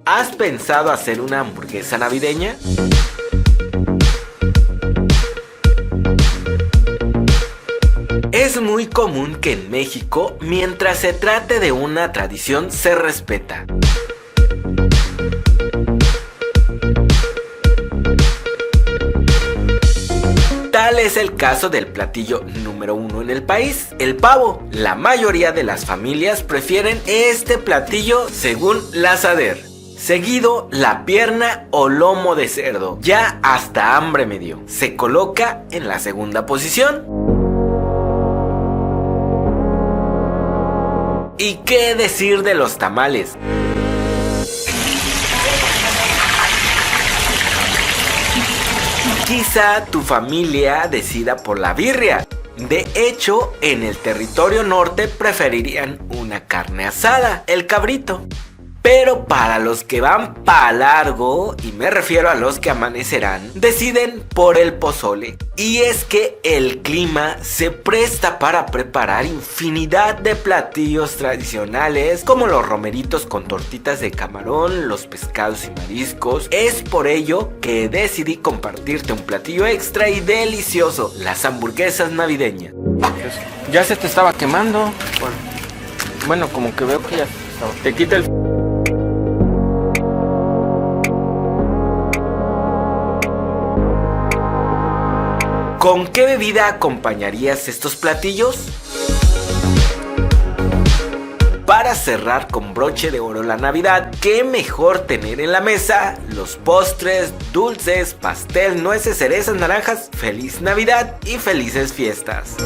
¿Has pensado hacer una hamburguesa navideña? Es muy común que en México, mientras se trate de una tradición, se respeta. Tal es el caso del platillo número 1 en el país, el pavo. La mayoría de las familias prefieren este platillo según la SADER. Seguido, la pierna o lomo de cerdo, ya hasta hambre me dio. Se coloca en la segunda posición. ¿Y qué decir de los tamales? Quizá tu familia decida por la birria. De hecho, en el territorio norte preferirían una carne asada, el cabrito. Pero para los que van pa' largo, y me refiero a los que amanecerán, deciden por el pozole. Y es que el clima se presta para preparar infinidad de platillos tradicionales, como los romeritos con tortitas de camarón, los pescados y mariscos. Es por ello que decidí compartirte un platillo extra y delicioso, las hamburguesas navideñas. Ya se te estaba quemando. Bueno, como que veo que ya se te estaba. Te quita el... ¿Con qué bebida acompañarías estos platillos? Para cerrar con broche de oro la Navidad, ¿qué mejor tener en la mesa? Los postres, dulces, pastel, nueces, cerezas, naranjas. ¡Feliz Navidad y felices fiestas!